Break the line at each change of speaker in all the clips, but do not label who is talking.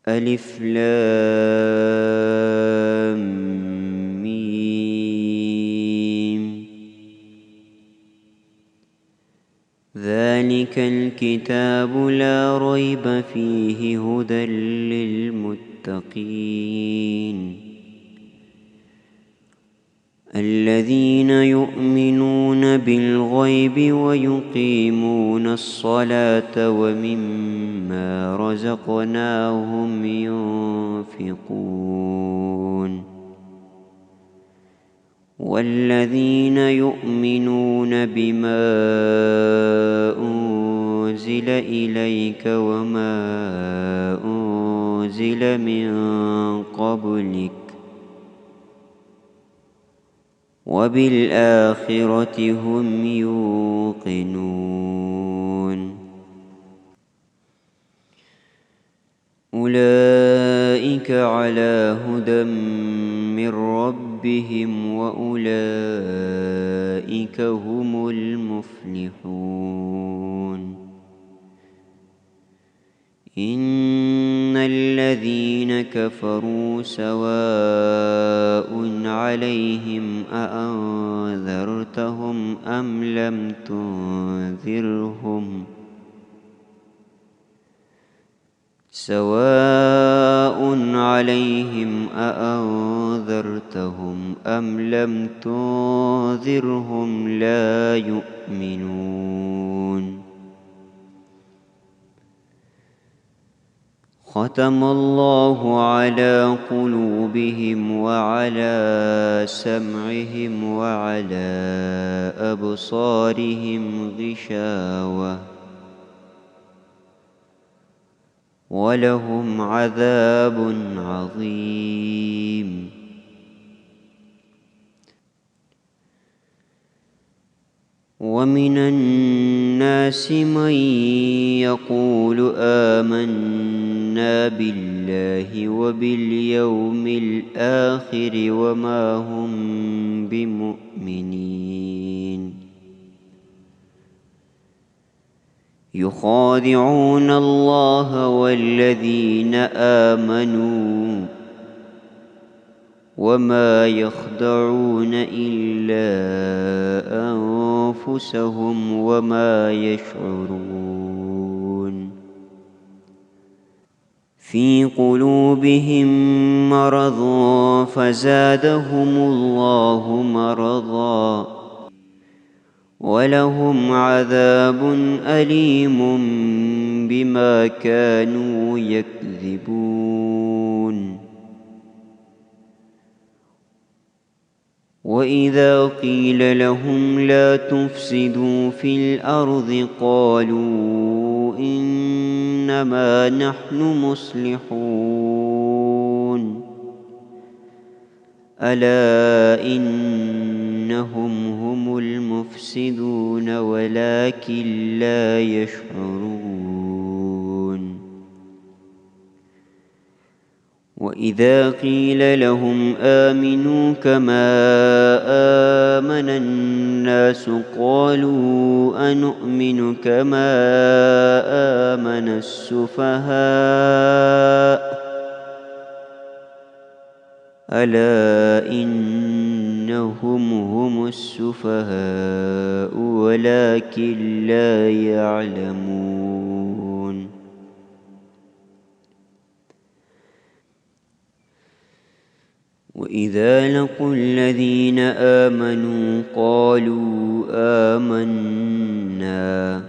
ألف لام ميم. ذلك الكتاب لا ريب فيه هدى للمتقين الذين يؤمنون بالغيب ويقيمون الصلاة ومما رزقناهم ينفقون والذين يؤمنون بما أنزل إليك وما أنزل من قبلك وبالآخرة هم يوقنون أولئك على هدى من ربهم وأولئك هم المفلحون إن الذين كفروا سواء عليهم أأنذرتهم أم لم تنذرهم سواء عليهم أأنذرتهم أم لم تنذرهم لا يؤمنون ختم الله على قلوبهم وعلى سمعهم وعلى أبصارهم غشاوة ولهم عذاب عظيم ومن الناس من يقول آمنا بالله وباليوم الآخر وما هم بمؤمنين يخادعون الله والذين آمنوا وما يخدعون إلا أنفسهم وما يشعرون في قلوبهم مرض فزادهم الله مرضا ولهم عذاب أليم بما كانوا يكذبون وإذا قيل لهم لا تفسدوا في الأرض قالوا إنما نحن مصلحون ألا إنهم هم المفسدون ولكن لا يشعرون وإذا قيل لهم آمنوا كما آمن الناس قالوا أنؤمن كما آمن السفهاء ألا إنهم هم السفهاء ولكن لا يعلمون وإذا لقوا الذين آمنوا قالوا آمنا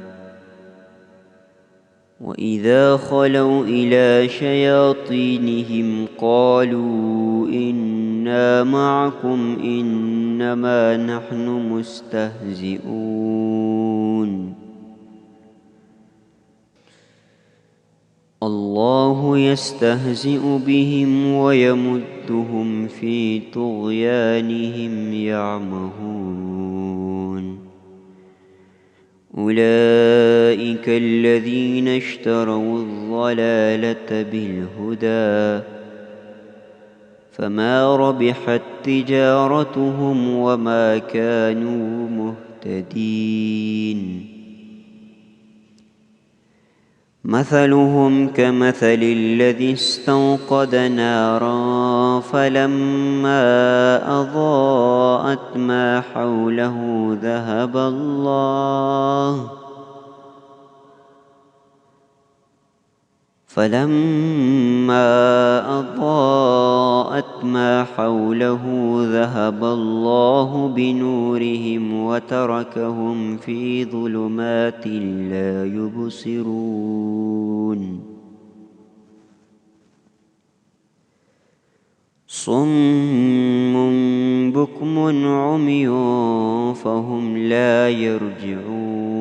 وإذا خلوا إلى شياطينهم قالوا إنا معكم إنما نحن مستهزئون الله يستهزئ بهم ويمدهم في طغيانهم يعمهون أولئك الذين اشتروا الضلالة بالهدى فما ربحت تجارتهم وما كانوا مهتدين مثلهم كمثل الذي استوقد نارا فلما أضاءت ما حوله ذهب الله بنورهم وتركهم في ظلمات لا يبصرون صم بكم عمي فهم لا يرجعون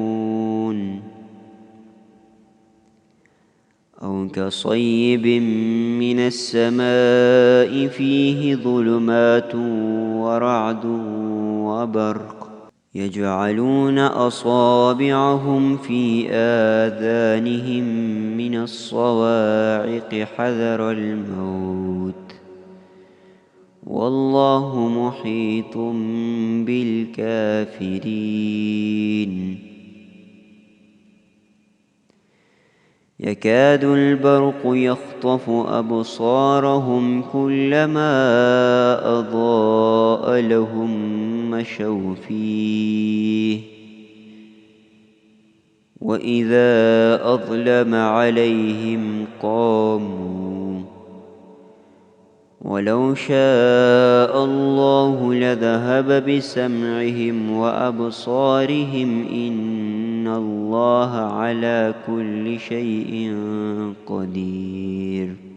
أو كصيب من السماء فيه ظلمات ورعد وبرق يجعلون أصابعهم في آذانهم من الصواعق حذر الموت والله محيط بالكافرين يكاد البرق يخطف أبصارهم كلما أضاء لهم مشوا فيه وإذا أظلم عليهم قاموا ولو شاء الله لذهب بسمعهم وأبصارهم إن الله على كل شيء قدير